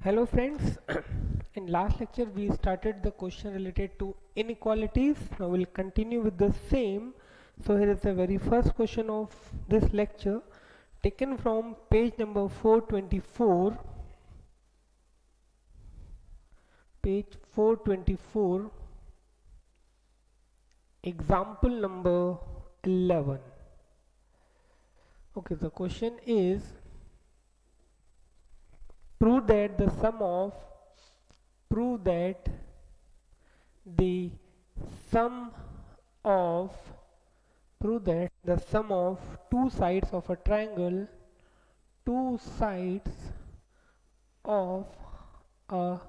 Hello friends, in last lecture we started the question related to inequalities. Now we'll continue with the same. So here is the very first question of this lecture taken from page number 424. Page 424, example number 11. Okay, the question is, prove that the sum of two sides of a triangle of a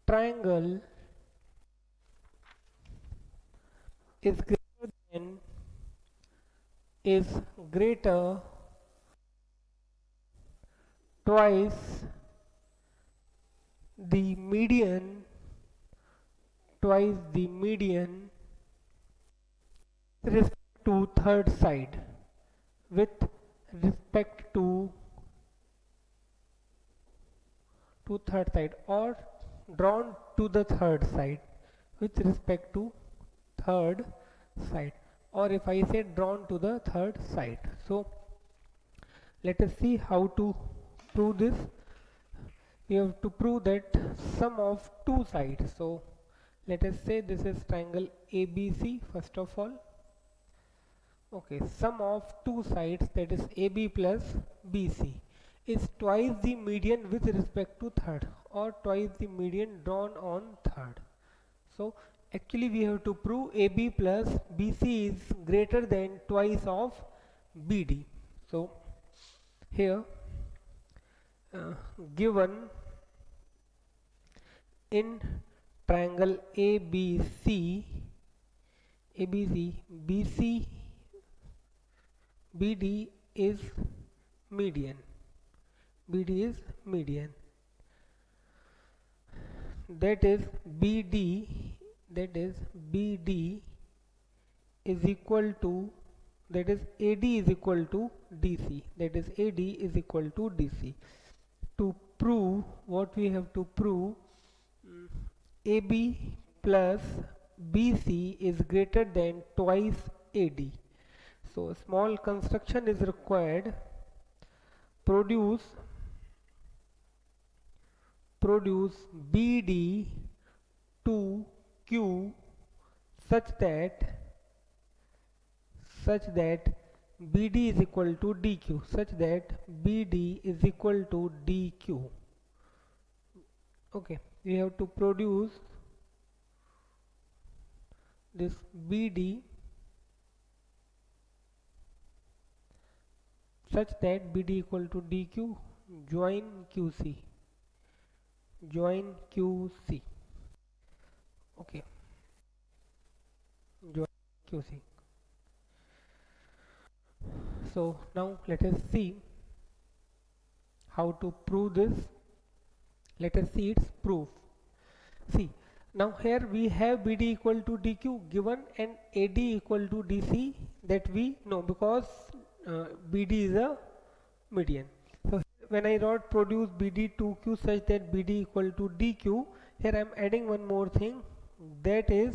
triangle is greater twice the median with respect to third side with respect to third side, or drawn to the third side with respect to third side, or if I say drawn to the third side. So let us see how to prove this. We have to prove that sum of two sides. So let us say this is triangle ABC first of all. Okay, sum of two sides, that is AB plus BC, is twice the median with respect to third, or twice the median drawn on third. So actually we have to prove AB plus BC is greater than twice of BD. So here given in triangle ABC, BC BD is median. That is BD is equal to, that is AD is equal to DC. To prove, what we have to prove, AB plus BC is greater than twice AD. So a small construction is required. Produce BD to Q such that BD is equal to DQ, Okay, we have to produce this BD such that BD equal to DQ, join QC. Okay, join QC. So now let us see how to prove this. Let us see its proof. See, now here we have BD equal to DQ given and AD equal to DC, that we know because BD is a median. So when I wrote produce BD to Q such that BD equal to DQ, here I am adding one more thing, that is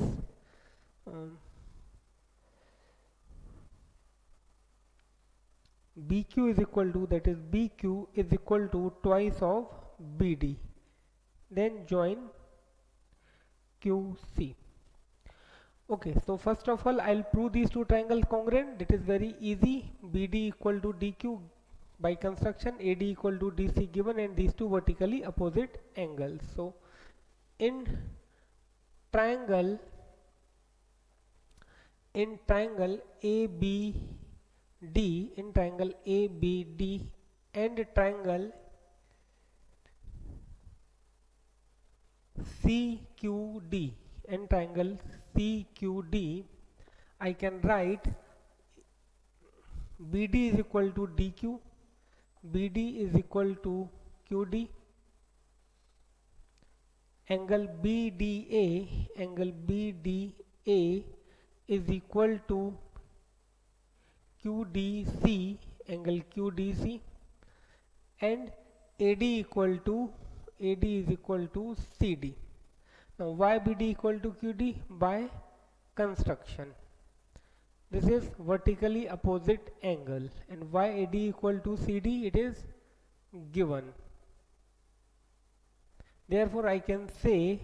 BQ is equal to, that is BQ is equal to twice of BD, then join QC. Okay, so first of all I'll prove these two triangles congruent. That is very easy. BD equal to DQ by construction, AD equal to DC given, and these two vertically opposite angles. So in triangle ABD, and triangle CQD, I can write BD is equal to DQ, BD is equal to QD, angle BDA is equal to QDC, and AD equal to AD is equal to CD. Now why BD equal to QD? By construction. This is vertically opposite angle, and why AD equal to CD? It is given. Therefore I can say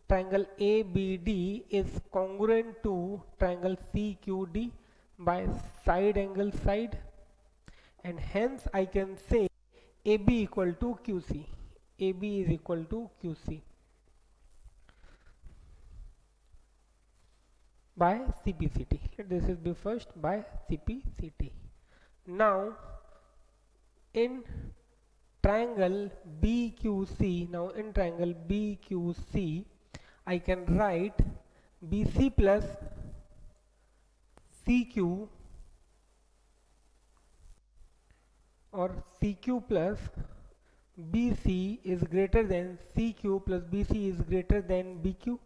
triangle ABD is congruent to triangle CQD by side angle side, and hence I can say AB equal to QC. AB is equal to QC by CPCT. Let this is be first by CPCT. Now in triangle BQC, now in triangle BQC I can write BC plus CQ or CQ plus BC is greater than CQ plus BC is greater than BQ.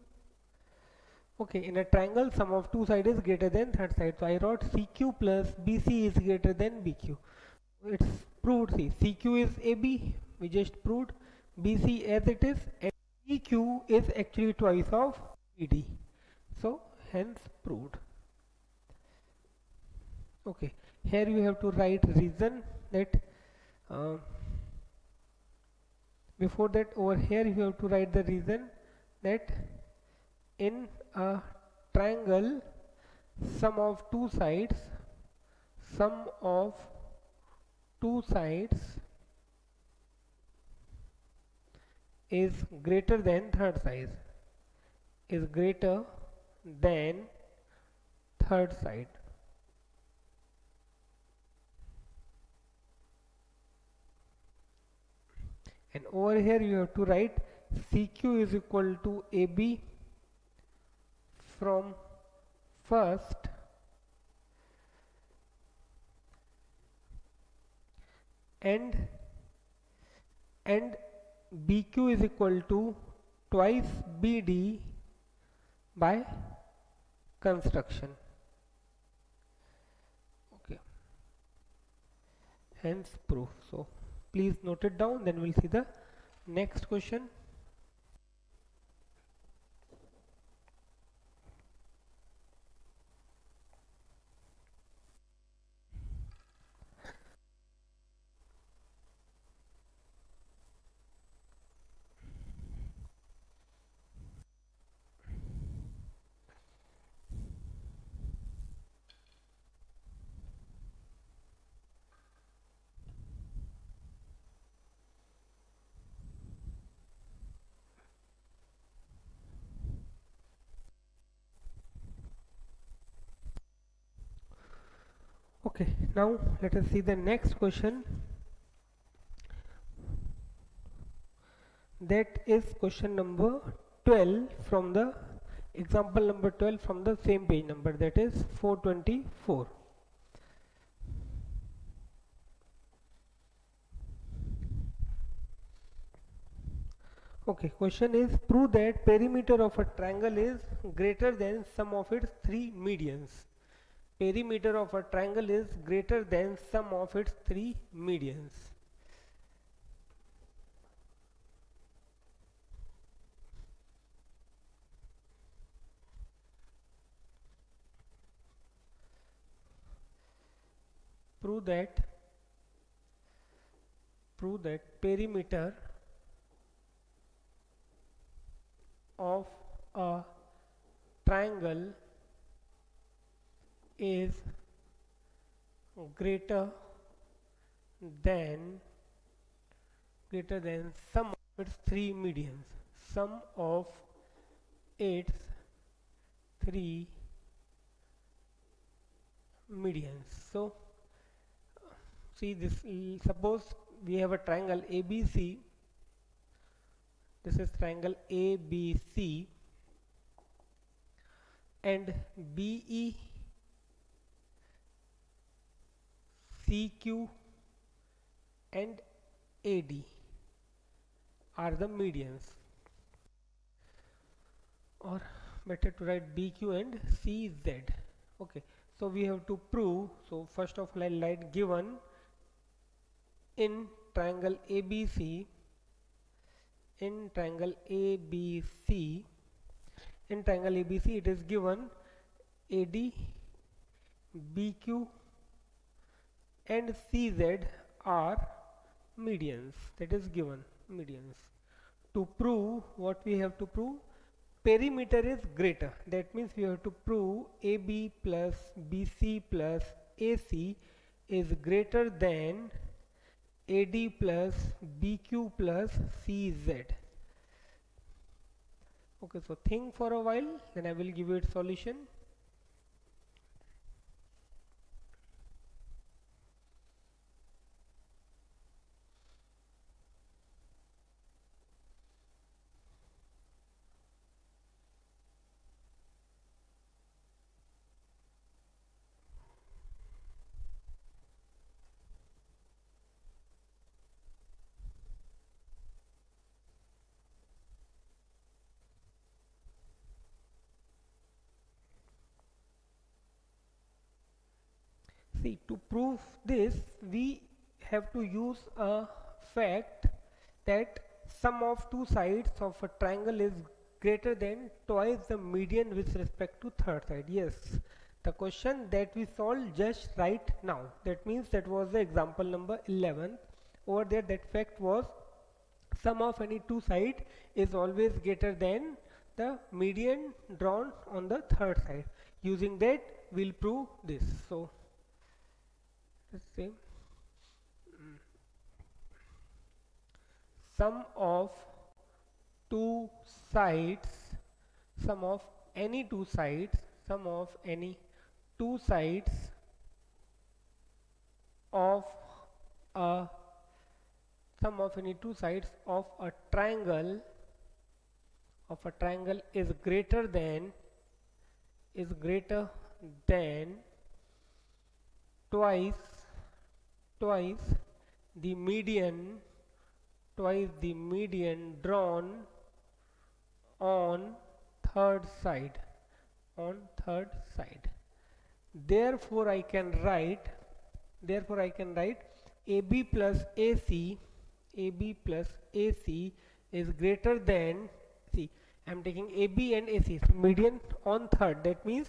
Okay, in a triangle sum of two sides is greater than third side, so I wrote CQ plus BC is greater than BQ. It's proved. See, CQ is AB, we just proved, BC as it is, and BQ is actually twice of BD, so hence proved. Okay, here you have to write reason that before that, over here you have to write the reason that in a triangle sum of two sides is greater than third side, is greater than third side. And over here you have to write CQ is equal to AB from first and BQ is equal to twice BD by construction. Okay, hence proof. So please note it down, then we'll see the next question. Okay, now let us see the next question. That is question number 12 from the example number 12 from the same page number, that is 424. Okay, question is prove that perimeter of a triangle is greater than sum of its three medians. Perimeter of a triangle is greater than sum of its three medians. Prove that perimeter of a triangle is greater than sum of its three medians. Sum of its three medians. So see this, suppose we have a triangle ABC. This is triangle ABC and BE, CQ and AD are the medians, or better to write BQ and CZ. Okay, so we have to prove. So first of all, I'll write given in triangle ABC, in triangle ABC, it is given AD, BQ and CZ are medians, that is given medians. To prove, what we have to prove? Perimeter is greater, that means we have to prove AB plus BC plus AC is greater than AD plus BQ plus CZ. Okay, so think for a while, then I will give you its solution. See, to prove this, we have to use a fact that sum of two sides of a triangle is greater than twice the median with respect to third side. Yes, the question that we solved just right now, that means that was the example number 11. Over there, that fact was sum of any two sides is always greater than the median drawn on the third side. Using that, we'll prove this. So let's say sum of two sides, sum of any two sides, sum of any two sides of a sum of any two sides of a triangle is greater than twice the median drawn on third side. Therefore I can write AB plus AC is greater than, see, I am taking AB and AC, so median on third, that means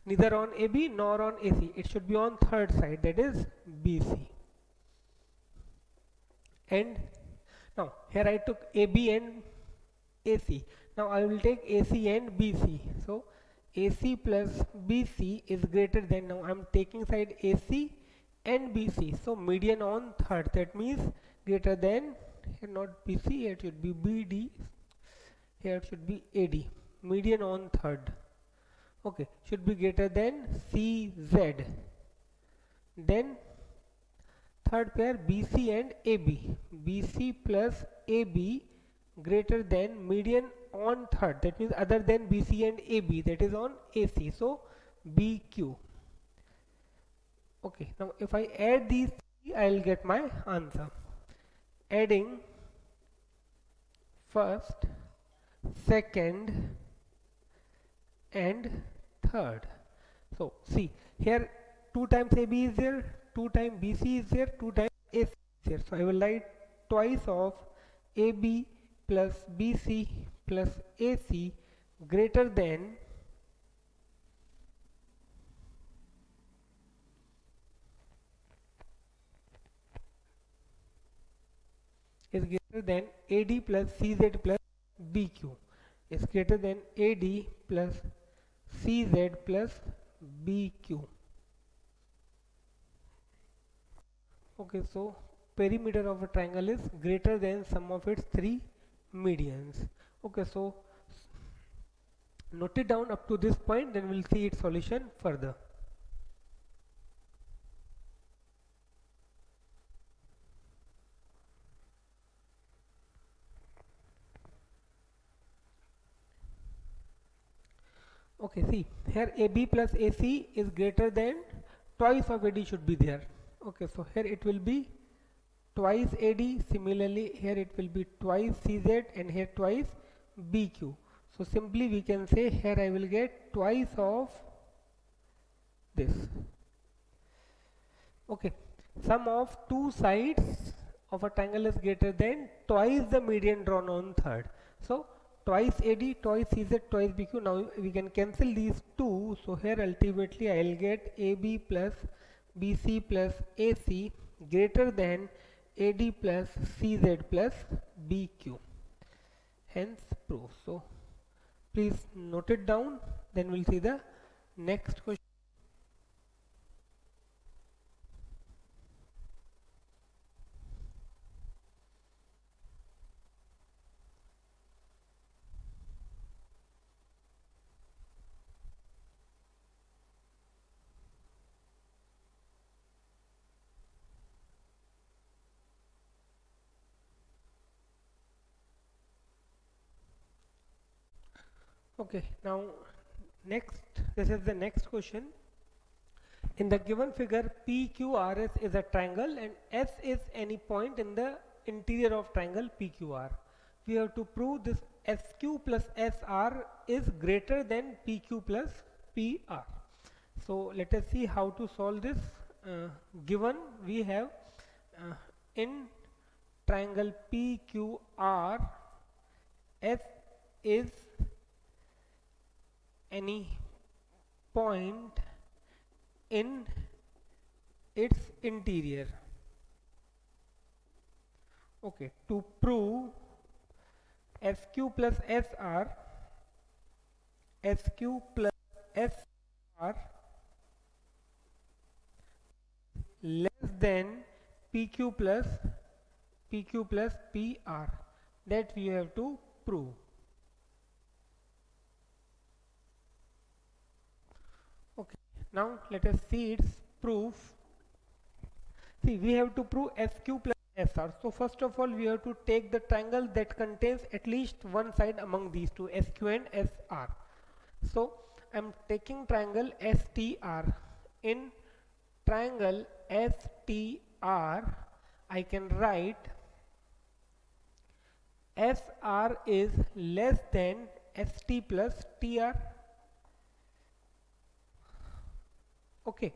neither on AB nor on AC, it should be on third side, that is BC. And now here I took AB and AC, now I will take AC and BC. So AC plus BC is greater than, now I am taking side AC and BC, so median on third, that means greater than, here not BC, here it should be BD, here it should be AD, median on third, okay, should be greater than CZ. Then third pair BC and AB, BC plus AB greater than median on third, that means other than BC and AB, that is on AC, so BQ. Okay, now if I add these three, I will get my answer. Adding first, second and third. So see, here 2 times AB is there, 2 times BC is there, 2 times AC is there. So I will write twice of AB plus BC plus AC greater than AD plus CZ plus BQ, is greater than AD plus CZ plus BQ. Okay, so perimeter of a triangle is greater than sum of its three medians. Okay, so note it down up to this point, then we'll see its solution further. Okay, see, here AB plus AC is greater than twice of AD should be there. Okay, so here it will be twice AD, similarly here it will be twice CZ and here twice BQ. So simply we can say here I will get twice of this. Okay, sum of two sides of a triangle is greater than twice the median drawn on third. So twice AD, twice CZ, twice BQ. Now we can cancel these two. So here ultimately I'll get AB plus BC plus AC greater than AD plus CZ plus BQ. Hence proof. So please note it down. Then we'll see the next question. Okay, now this is the next question. In the given figure, PQRS is a triangle and S is any point in the interior of triangle PQR. We have to prove this SQ plus SR is greater than PQ plus PR. So let us see how to solve this. Given we have in triangle PQR, S is any point in its interior. Okay, to prove SQ plus SR, SQ plus SR less than PQ plus PR, that we have to prove. Okay, now let us see its proof. See, we have to prove SQ plus SR. So first of all, we have to take the triangle that contains at least one side among these two, SQ and SR. So I am taking triangle STR. In triangle STR, I can write SR is less than ST plus TR. Okay,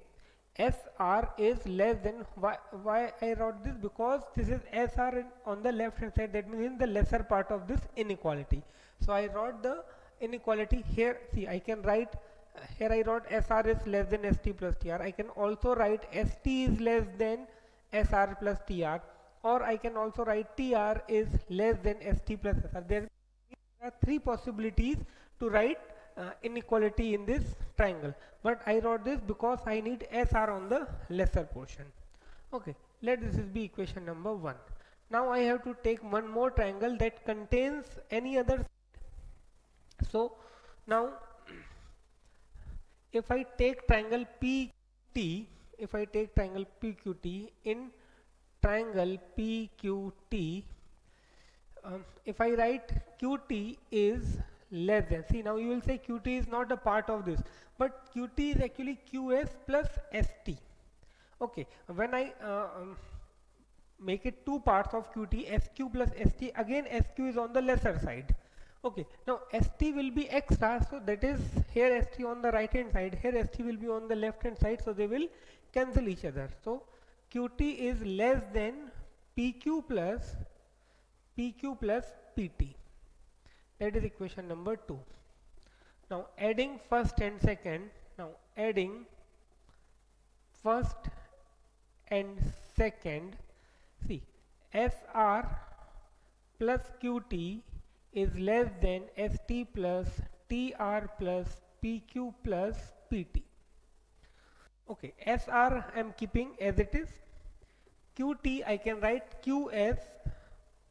SR is less than, why I wrote this? Because this is SR on the left hand side, that means in the lesser part of this inequality. So I wrote the inequality here. See, I can write here, I wrote SR is less than ST plus TR. I can also write ST is less than SR plus TR, or I can also write TR is less than ST plus SR. There are three possibilities to write inequality in this triangle, but I wrote this because I need SR on the lesser portion. Okay, let this be equation number 1. Now I have to take one more triangle that contains any other. So now if I take triangle PQT, in triangle PQT, if I write QT is less than, see, now you will say QT is not a part of this, but QT is actually QS plus ST. Okay, when I make it two parts of QT, SQ plus ST, again SQ is on the lesser side. Okay, now ST will be extra, so that is here ST on the right hand side, here ST will be on the left hand side, so they will cancel each other. So QT is less than PQ plus PT. That is equation number 2. Now adding first and second, see, SR plus QT is less than ST plus TR plus PQ plus PT. Okay, SR I am keeping as it is. QT I can write QS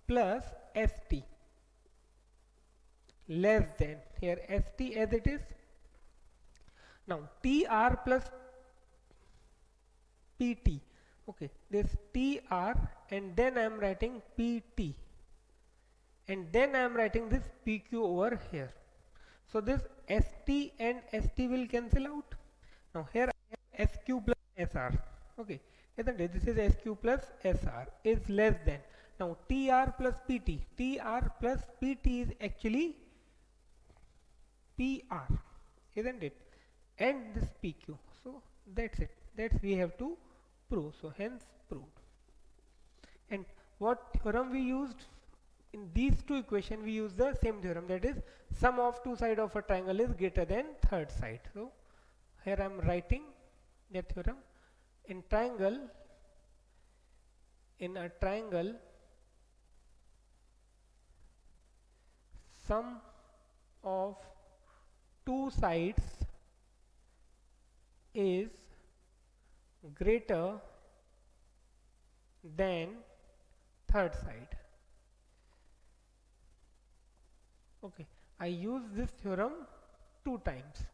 plus ST less than, here ST as it is. Now TR plus PT. Okay, this TR, and then I am writing PT, and then I am writing this PQ over here. So this ST and ST will cancel out. Now here I have SQ plus SR. Okay, isn't it? This is SQ plus SR is less than. Now TR plus PT is actually PR, isn't it? And this PQ. So that's it. That's we have to prove. So hence proved. And what theorem we used? In these two equations we use the same theorem, that is sum of two sides of a triangle is greater than third side. So here I am writing the theorem. In a triangle, sum of two sides is greater than third side. Okay, I use this theorem two times.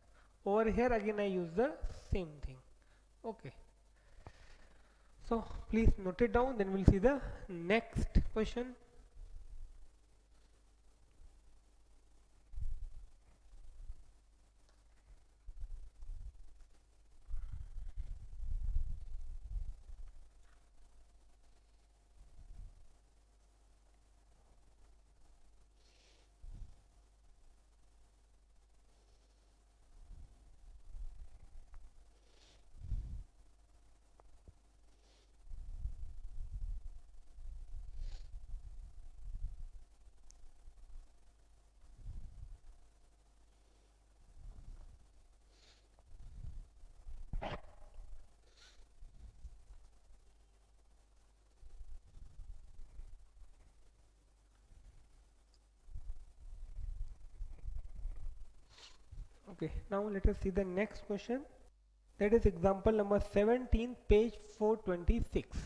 Over here again I use the same thing. Okay, so please note it down, then we'll see the next question. Okay, now let us see the next question. That is example number 17, page 426.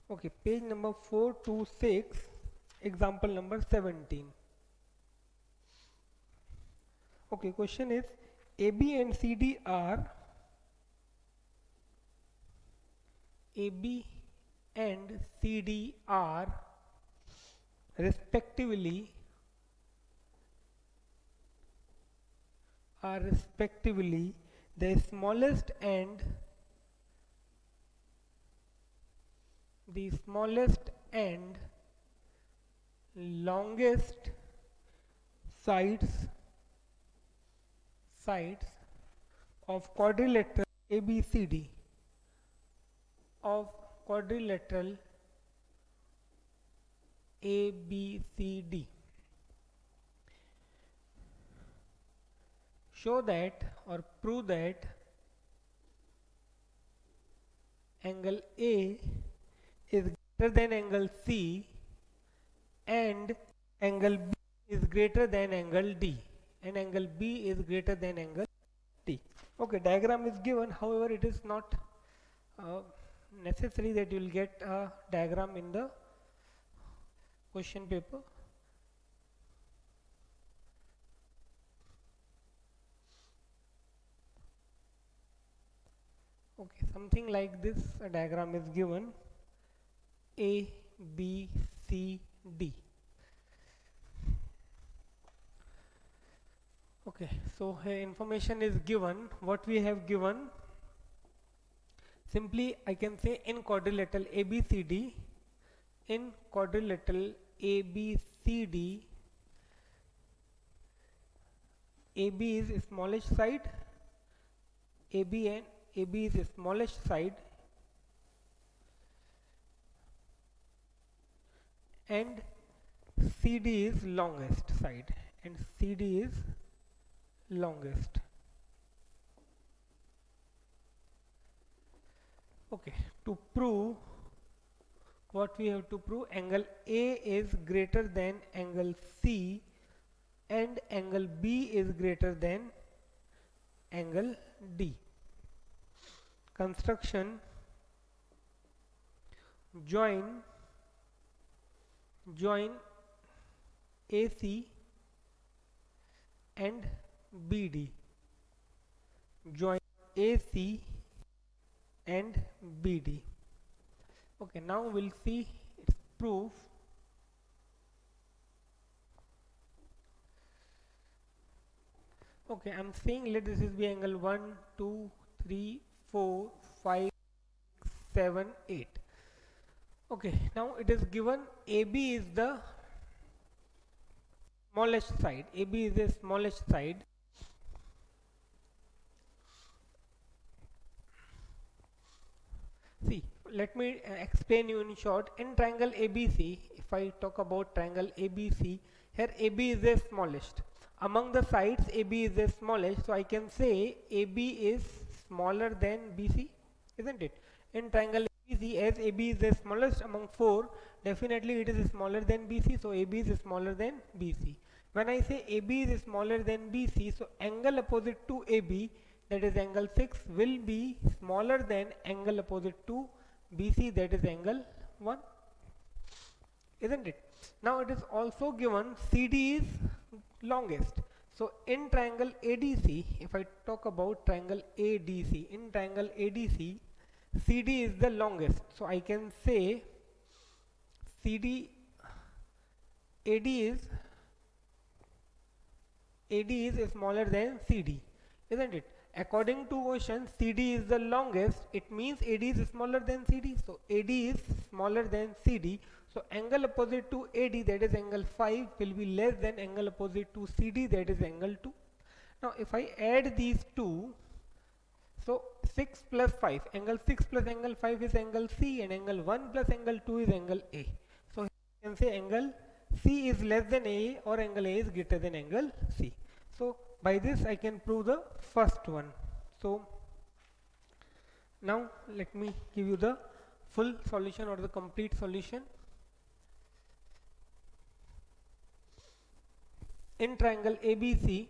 Okay, page number 426, example number 17. Okay, question is AB and CD are respectively the smallest and longest sides of quadrilateral ABCD show that or prove that angle A is greater than angle C and angle B is greater than angle D, and angle B is greater than angle D. Okay, diagram is given, however it is not necessary that you will get a diagram in the question paper. Okay, something like this, a diagram is given, A, B, C, D. Okay, so here information is given. What we have given, simply I can say in quadrilateral ABCD, AB is smallest side, AB is the smallest side, and CD is longest side, and CD is longest. Okay, to prove, what we have to prove, angle A is greater than angle C and angle B is greater than angle D. Construction: join AC and BD. Join AC and BD. Okay, now we'll see its proof okay, I'm saying let this is be angle 1 2 3 4 5 7 8. Okay, now it is given AB is the smallest side. AB is the smallest side. See, let me explain you in short. In triangle ABC, if I talk about triangle ABC, here AB is the smallest. Among the sides, AB is the smallest. So I can say AB is smaller than BC, isn't it? In triangle ABC, as AB is the smallest among four, definitely it is smaller than BC. So AB is smaller than BC. When I say AB is smaller than BC, so angle opposite to AB, that is angle 6, will be smaller than angle opposite to BC, that is angle 1, isn't it? Now it is also given CD is longest. So in triangle ADC, if I talk about triangle ADC, in triangle ADC, CD is the longest. So I can say CD AD is smaller than CD, isn't it? According to question, CD is the longest. It means AD is smaller than CD. So AD is smaller than CD. So angle opposite to AD, that is angle 5, will be less than angle opposite to CD, that is angle 2. Now if I add these two, so 6 plus 5, angle 6 plus angle 5 is angle C, and angle 1 plus angle 2 is angle A. So you can say angle C is less than A, or angle A is greater than angle C. So by this I can prove the first one. So now let me give you the full solution or the complete solution. In triangle ABC,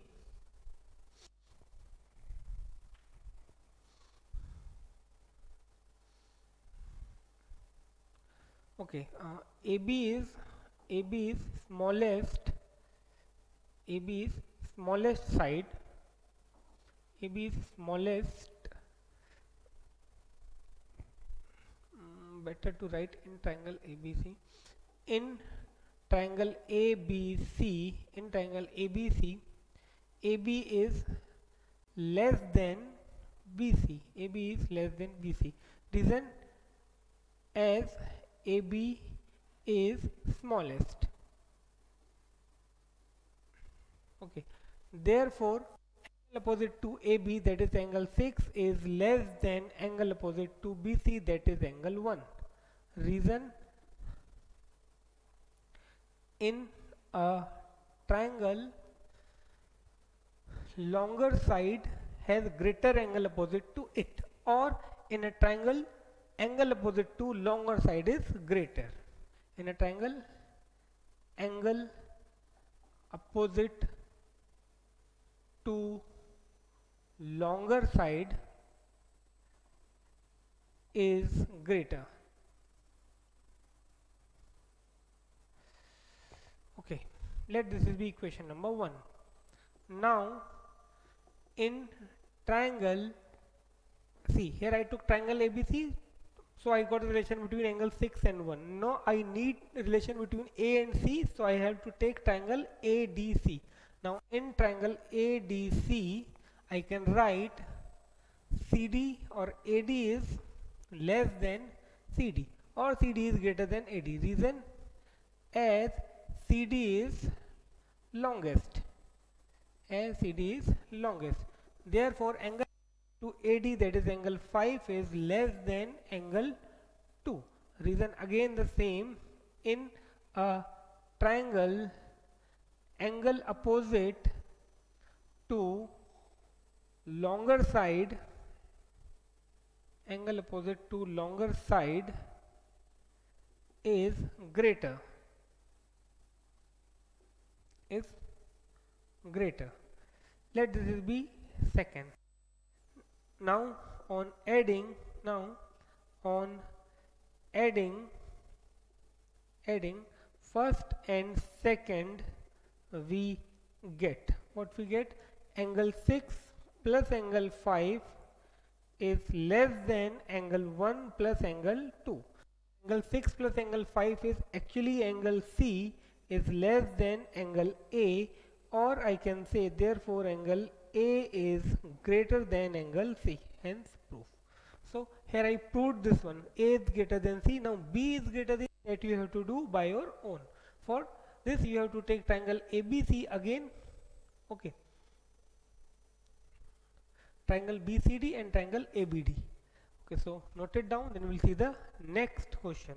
okay, AB is smallest side. AB is smallest, better to write in triangle ABC. In triangle ABC, AB is less than BC. AB is less than BC. Reason, as AB is smallest. Okay, therefore angle opposite to AB, that is angle 6, is less than angle opposite to BC, that is angle 1. Reason, in a triangle, longer side has greater angle opposite to it, or in a triangle, angle opposite to longer side is greater. In a triangle, angle opposite to longer side is greater. Okay, let this be equation number 1. Now in triangle, see here I took triangle ABC, so I got a relation between angle 6 and 1. Now I need a relation between A and C, so I have to take triangle ADC. Now in triangle ADC, I can write CD or AD is less than CD, or CD is greater than AD. Reason, as CD is longest. Therefore angle to AD, that is angle 5, is less than angle 2. Reason again the same. In a triangle, angle opposite to longer side is greater. Let this be second. Now on adding first and second, we get what we get. Angle 6 plus angle 5 is less than angle 1 plus angle 2. Angle 6 plus angle 5 is actually angle C is less than angle A, or I can say therefore angle A is greater than angle C, hence proof. So here I proved this one, A is greater than C. Now B is greater than, that you have to do by your own. For this you have to take triangle ABC again, okay, triangle BCD and triangle ABD. Okay, so note it down, then we will see the next question.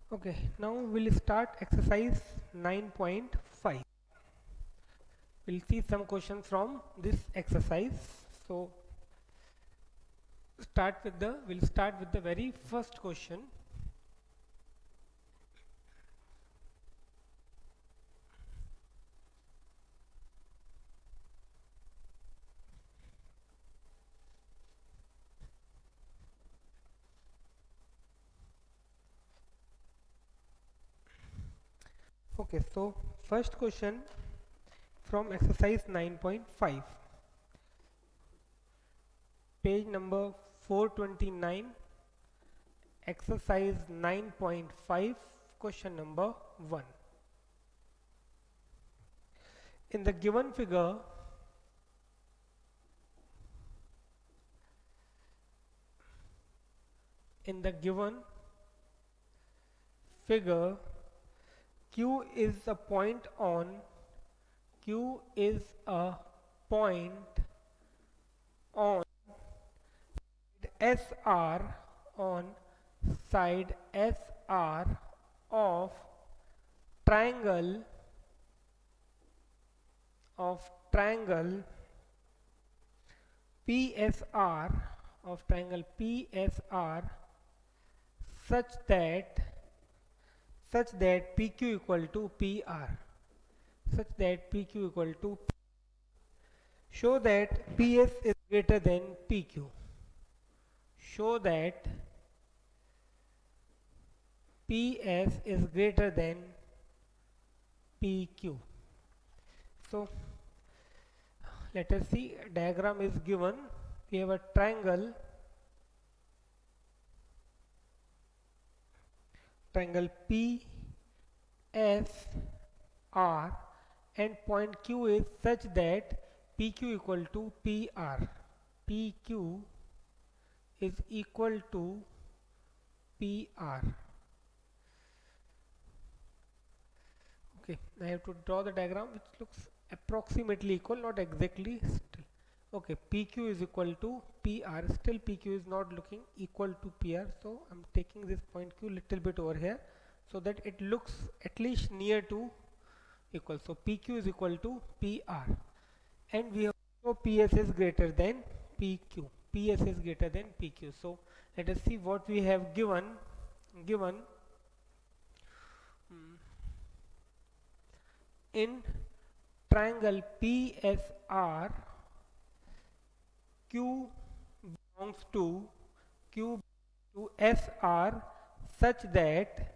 Okay, now we'll start exercise 9.5. We'll see some questions from this exercise. So we'll start with the very first question. Okay, so first question from exercise 9.5, page number 429, exercise 9.5, question number 1. In the given figure, Q is a point on SR, on side SR of triangle PSR, such that PQ equal to PR, show that PS is greater than PQ, PS is greater than PQ. So let us see, diagram is given. We have a triangle PSR, and point Q is such that PQ equal to PR. PQ is equal to PR. Okay, I have to draw the diagram which looks approximately equal, not exactly still. Okay, PQ is equal to PR. Still PQ is not looking equal to PR, so I'm taking this point Q little bit over here so that it looks at least near to equal. So PQ is equal to PR, and we have so PS is greater than PQ. PS is greater than PQ. So let us see what we have given. In triangle PSR, Q belongs to SR such that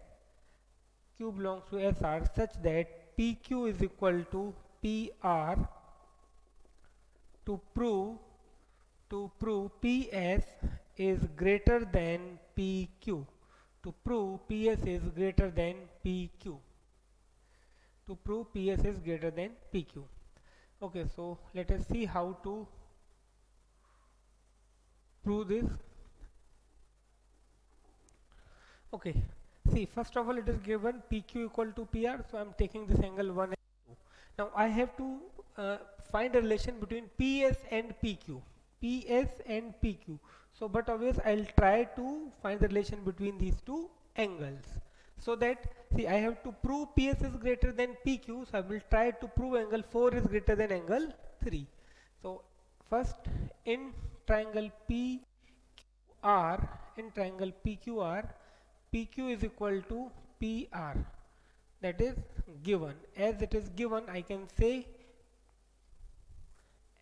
PQ is equal to PR. To prove PS is greater than PQ. Okay, so let us see how to prove this. Okay, see, first of all it is given PQ equal to PR, so I am taking this angle 1 and 2. Now I have to find a relation between PS and PQ. PS and PQ. So, but obviously I'll try to find the relation between these two angles. So that, see, I have to prove PS is greater than PQ. So I will try to prove angle 4 is greater than angle 3. So first, in triangle PQR, PQ is equal to PR. That is given. As it is given, I can say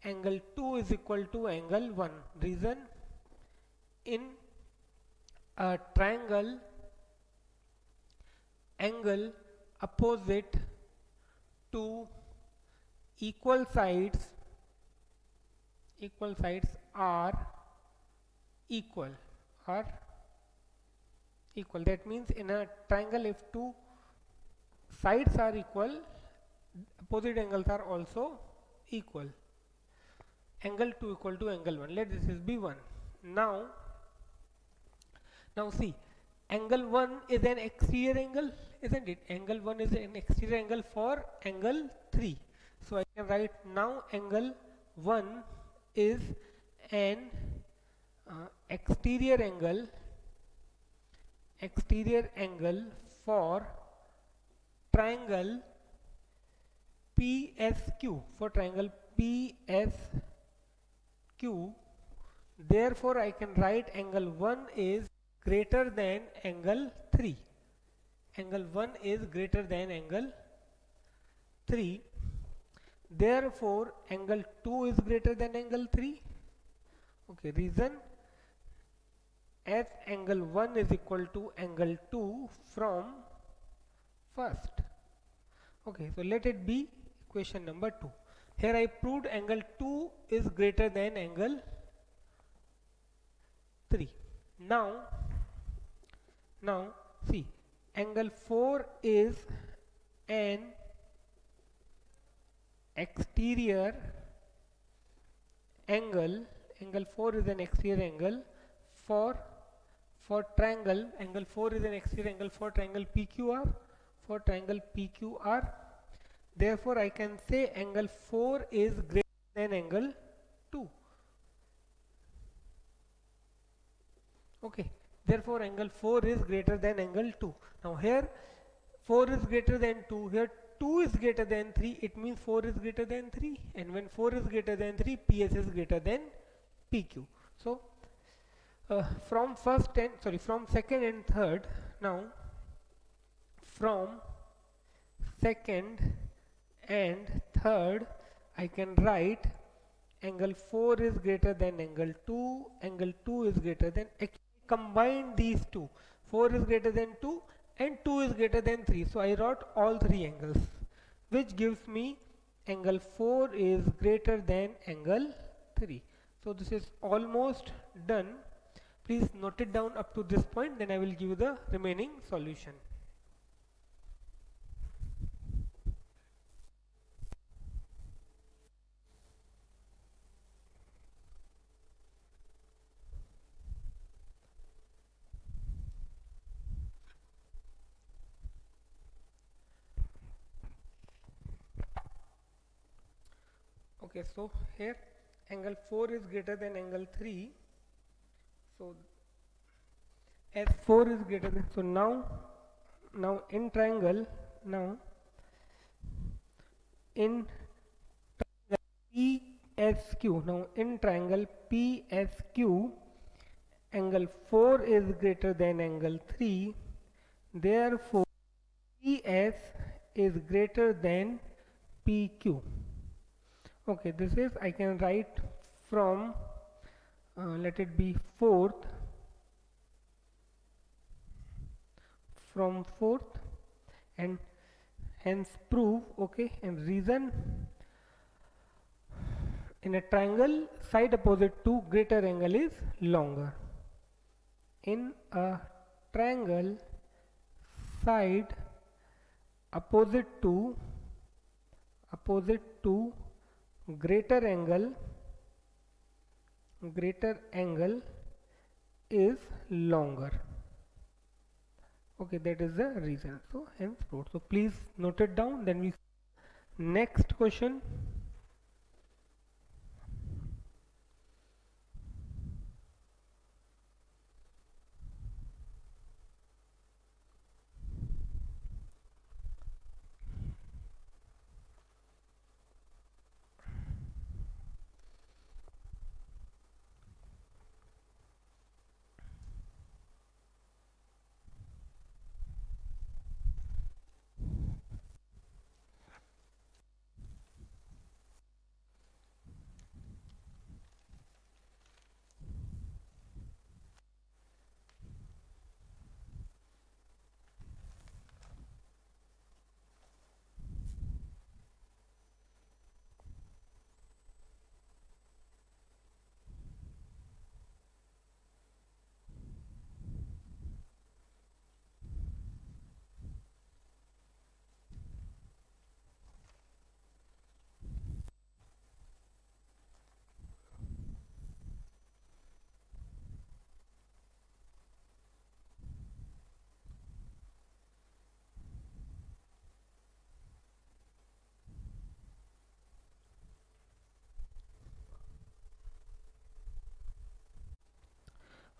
angle 2 is equal to angle 1. Reason, in a triangle, angle opposite to equal sides are equal. That means in a triangle, if two sides are equal, opposite angles are also equal. Angle 2 equal to angle 1. Let this is be 1. Now see, angle 1 is an exterior angle, isn't it? Angle 1 is an exterior angle for angle 3. So I can write now angle 1 is an exterior angle for triangle PSQ, Therefore I can write angle 1 is greater than angle 3. Angle 1 is greater than angle 3. Therefore angle 2 is greater than angle 3. Okay, reason, as angle 1 is equal to angle 2 from first. Okay, so let it be equation number 2. Here I proved angle 2 is greater than angle 3. Now see, angle 4 is an exterior angle. Angle 4 is an exterior angle for triangle. Angle 4 is an exterior angle for triangle PQR. Therefore I can say angle 4 is greater than angle 2. Okay, therefore angle 4 is greater than angle 2. Now here 4 is greater than 2, here 2 is greater than 3, it means 4 is greater than 3, and when 4 is greater than 3, PS is greater than PQ. So from second and third, now from second and third I can write angle 4 is greater than angle 2, angle 2 is greater than, combine these two, 4 is greater than 2 and 2 is greater than 3. So I wrote all three angles, which gives me angle 4 is greater than angle 3. So this is almost done. Please note it down up to this point, then I will give you the remaining solution. Okay, so here angle 4 is greater than angle 3. So as 4 is greater than, so now in triangle, in PSQ, in triangle PSQ, angle 4 is greater than angle 3. Therefore PS is greater than PQ. Okay, this is, I can write from let it be fourth, and hence prove. Okay, and reason, in a triangle side opposite to greater angle is longer. In a triangle side opposite to greater angle is longer. Okay, that is the reason. So hence proved. So please note it down. Then we next question.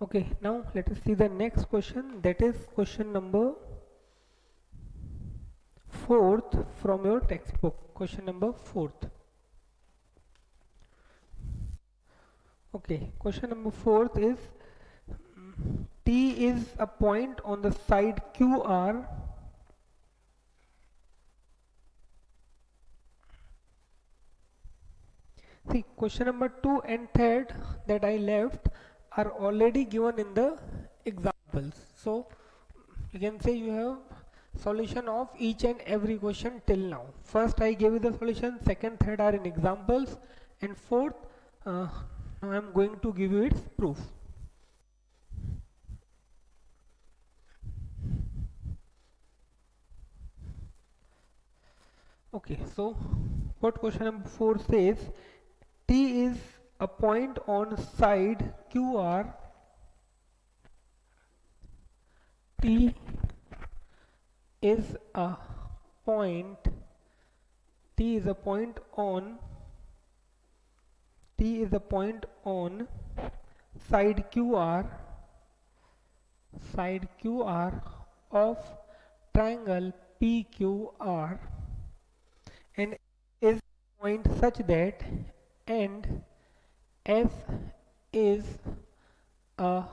Okay, now let us see the next question, that is question number 4th from your textbook. Question number 4th. Okay, question number 4th is T is a point on the side QR. See, question number 2 and 3rd that I left are already given in the examples. So you can say you have solution of each and every question till now. First I gave you the solution, second, third are in examples, and fourth now I am going to give you its proof. Okay, so what question number 4 says, T is a point on side QR. T is a point, T is a point on side QR of triangle PQR, and is a point such that and S is a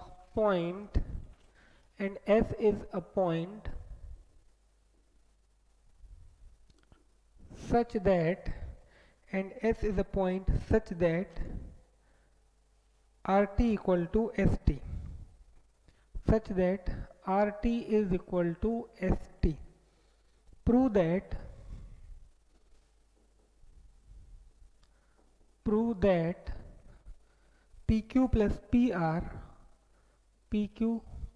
point such that RT equal to ST, such that RT is equal to ST. Prove that PQ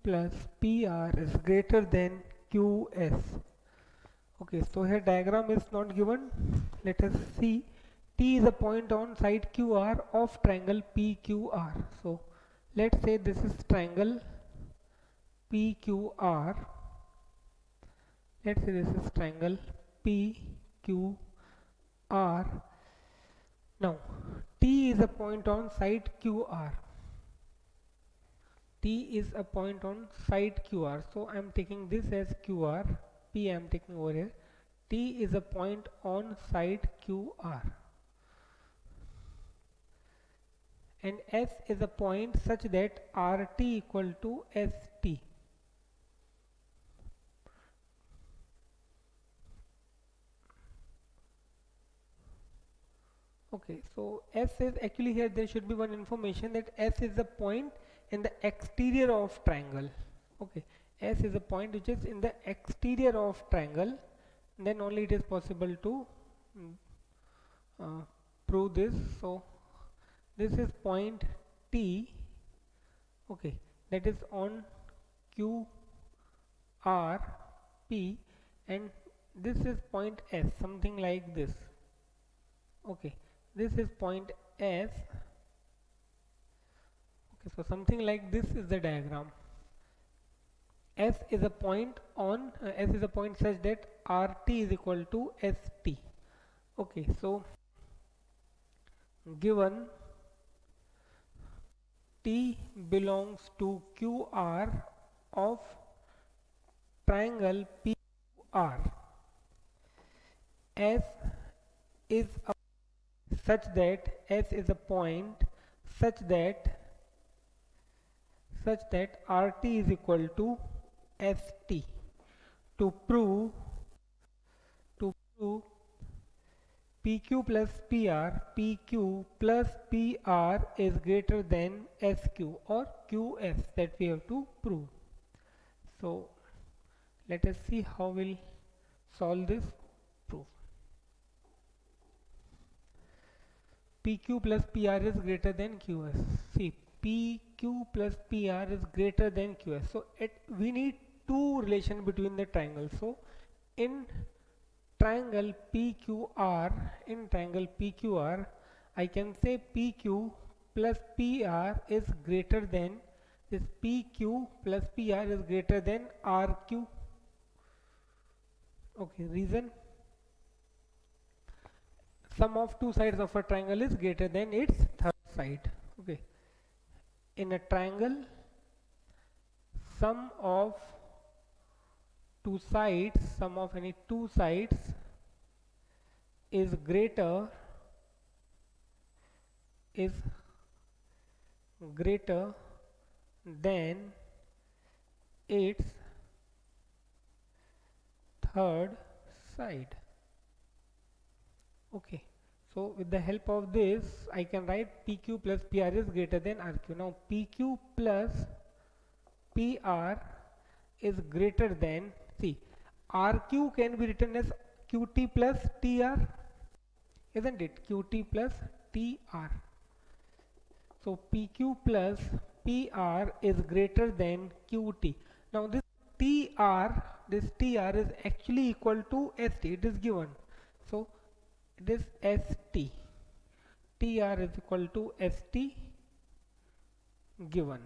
plus PR is greater than QS. Okay, so here diagram is not given. Let us see. T is a point on side QR of triangle PQR. So let's say this is triangle PQR. Let's say this is triangle PQR. Now T is a point on side QR. T is a point on side QR. So I am taking this as QR. P I am taking over here. T is a point on side QR. And S is a point such that RT equal to ST. Okay, so S is actually, here there should be one information that S is the point in the exterior of triangle. Okay, S is a point which is in the exterior of triangle, then only it is possible to prove this. So this is point T, okay, that is on QRP, and this is point S, something like this. Okay, this is point S. Okay, so something like this is the diagram. S is a point on S is a point such that RT is equal to ST. Okay, so given T belongs to QR of triangle PQR, S is a such that S is a point such that RT is equal to ST. To prove PQ plus PR is greater than SQ or QS, that we have to prove. So let us see how we'll solve this proof. PQ plus PR is greater than QS. See, PQ plus PR is greater than QS. So we need two relation between the triangles. So in triangle PQR, I can say PQ plus PR is greater than this. PQ plus PR is greater than RQ. Okay, reason, sum of two sides of a triangle is greater than its third side. Okay, in a triangle sum of sum of any two sides is greater than its third side. Okay, so with the help of this I can write PQ plus PR is greater than RQ. Now PQ plus PR is greater than, see, RQ can be written as QT plus TR, isn't it? QT plus TR. So PQ plus PR is greater than QT. Now this TR is actually equal to ST. It is given. So it is ST. TR is equal to ST given.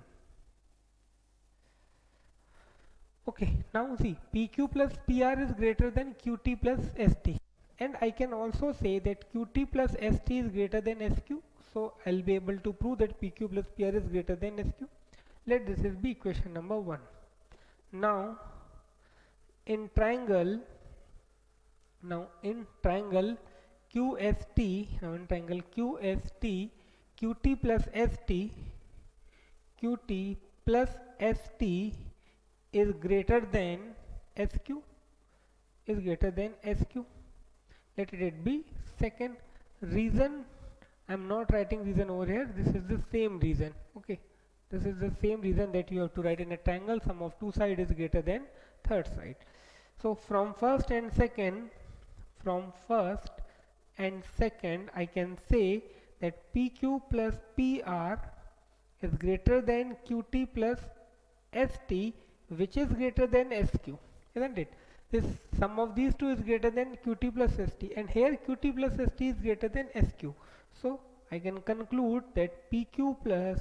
Okay, now see, PQ plus PR is greater than QT plus ST, and I can also say that QT plus ST is greater than SQ. So I'll be able to prove that PQ plus PR is greater than SQ. Let this is be equation number 1. Now in triangle QST, QT plus ST is greater than SQ, let it be. Second reason, I'm not writing reason over here, this is the same reason. Okay, this is the same reason that you have to write in a triangle sum of two sides is greater than third side. So from first and second I can say that PQ plus PR is greater than QT plus ST, which is greater than SQ, isn't it? This sum of these two is greater than QT plus ST, and here QT plus ST is greater than SQ. So I can conclude that PQ plus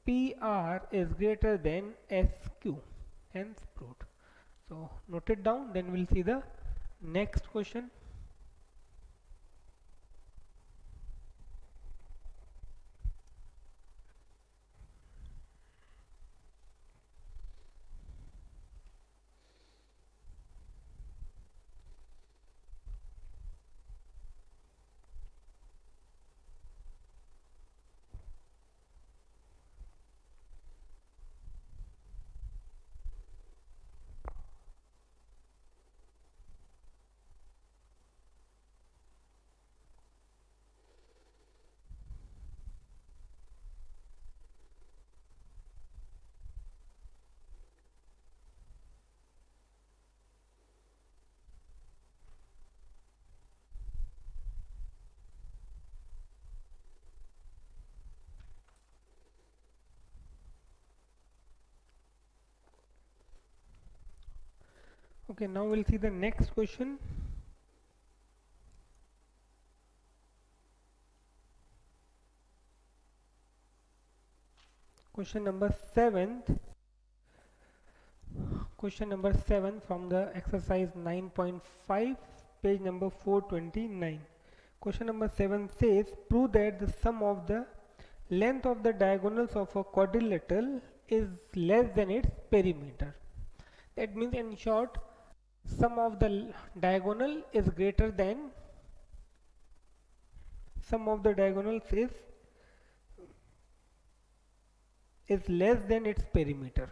PR is greater than SQ, hence proved. So note it down, then we'll see the next question. Okay, now we'll see the next question. Question number 7 from the exercise 9.5, page number 429. Question number 7 says, prove that the sum of the length of the diagonals of a quadrilateral is less than its perimeter. That means, in short, sum of the diagonal is greater than sum of the diagonals is less than its perimeter.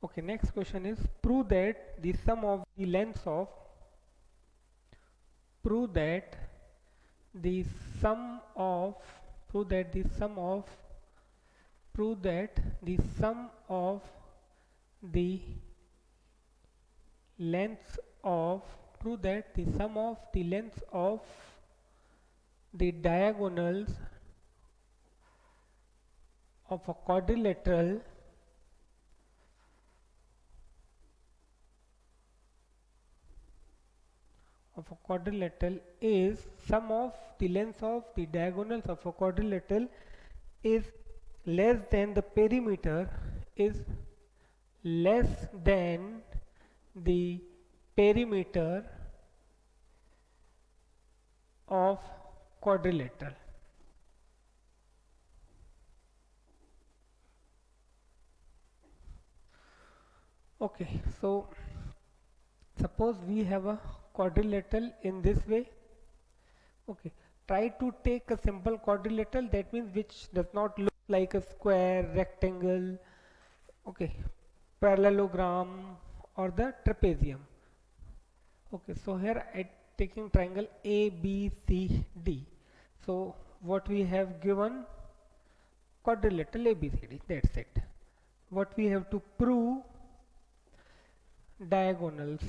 Okay, next question is, prove that the sum of the lengths of the sum of the diagonals of a quadrilateral is sum of the lengths of the diagonals of a quadrilateral is less than the perimeter of quadrilateral. Okay, so suppose we have a quadrilateral in this way. Okay, try to take a simple quadrilateral, that means which does not look like a square, rectangle, okay, parallelogram or the trapezium. Okay, so here I taking triangle ABCD. So what we have given, quadrilateral ABCD, that's it. What we have to prove, diagonals,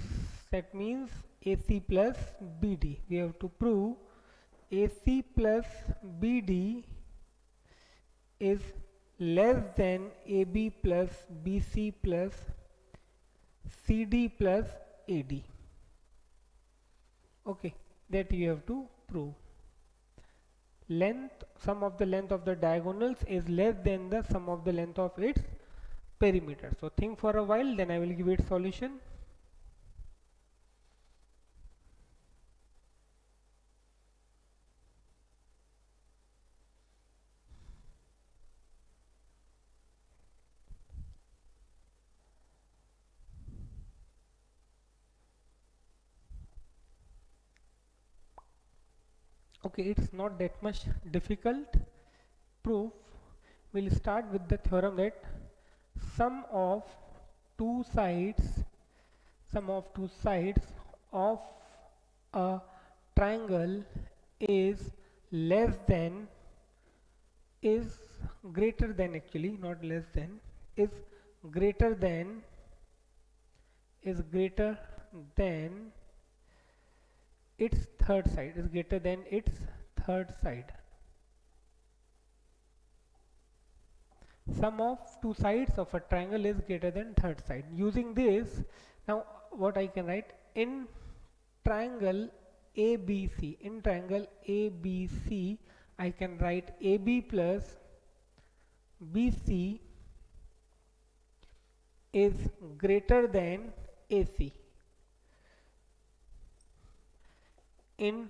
that means AC plus BD. We have to prove AC plus BD is less than AB plus BC plus CD plus AD. Okay, that you have to prove. Length, sum of the length of the diagonals is less than the sum of the length of its perimeter. So think for a while, then I will give it solution. Okay, it's not that much difficult proof. We'll start with the theorem that sum of two sides of a triangle is less than, is greater than, actually not less than, is greater than its third side, is greater than its third side. Sum of two sides of a triangle is greater than third side. Using this, now what I can write, in triangle ABC, I can write AB plus BC is greater than AC. In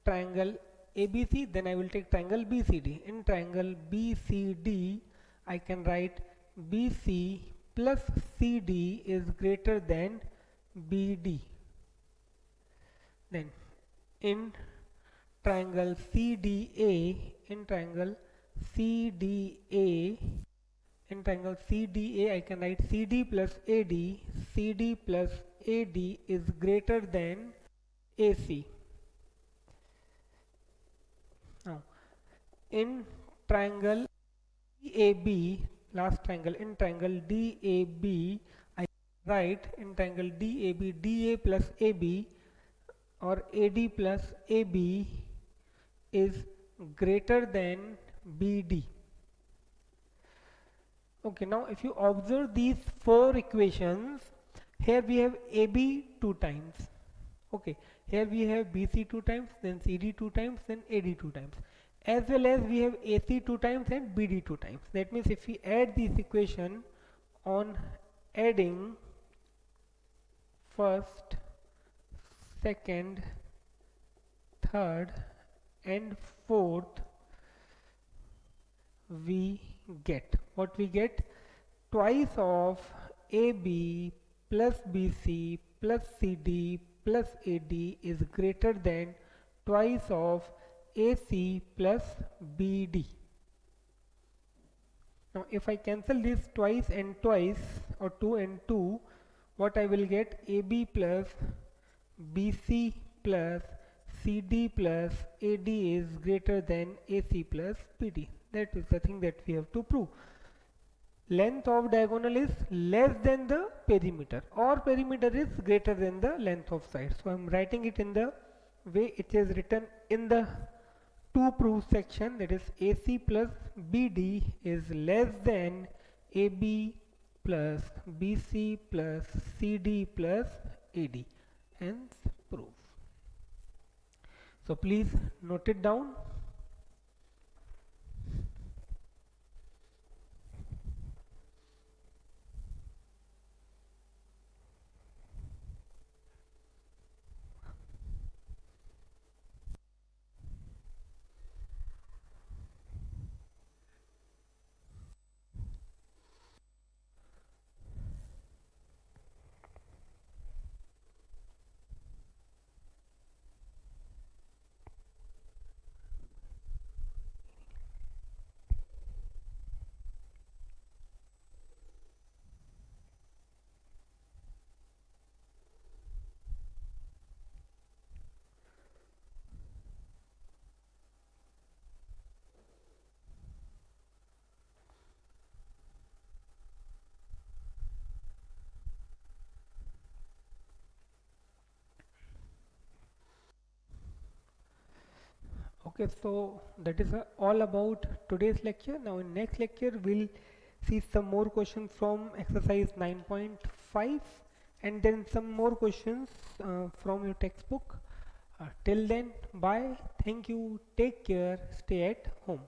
triangle ABC, then I will take triangle BCD. In triangle BCD, I can write BC plus CD is greater than BD. Then in triangle CDA, I can write CD plus AD is greater than AC. Now in triangle DAB, last triangle, in triangle DAB, I write in triangle DAB, DA plus AB or AD plus AB is greater than BD. Okay, now if you observe these four equations, here we have AB two times. Okay, here we have BC two times, then CD two times, then AD two times. As well as we have AC two times and BD two times. That means if we add this equation on adding first, second, third and fourth, we get what we get, twice of AB plus BC plus CD plus AD is greater than twice of AC plus BD. Now if I cancel this twice and twice, or 2 and 2, what I will get, AB plus BC plus CD plus AD is greater than AC plus BD. That is the thing that we have to prove. Length of diagonal is less than the perimeter, or perimeter is greater than the length of side. So I am writing it in the way it is written in the to prove section, that is AC plus BD is less than AB plus BC plus CD plus AD, hence proof. So please note it down. Okay, so that is all about today's lecture. Now in next lecture we'll see some more questions from exercise 9.5 and then some more questions from your textbook. Till then, bye, thank you, take care, stay at home.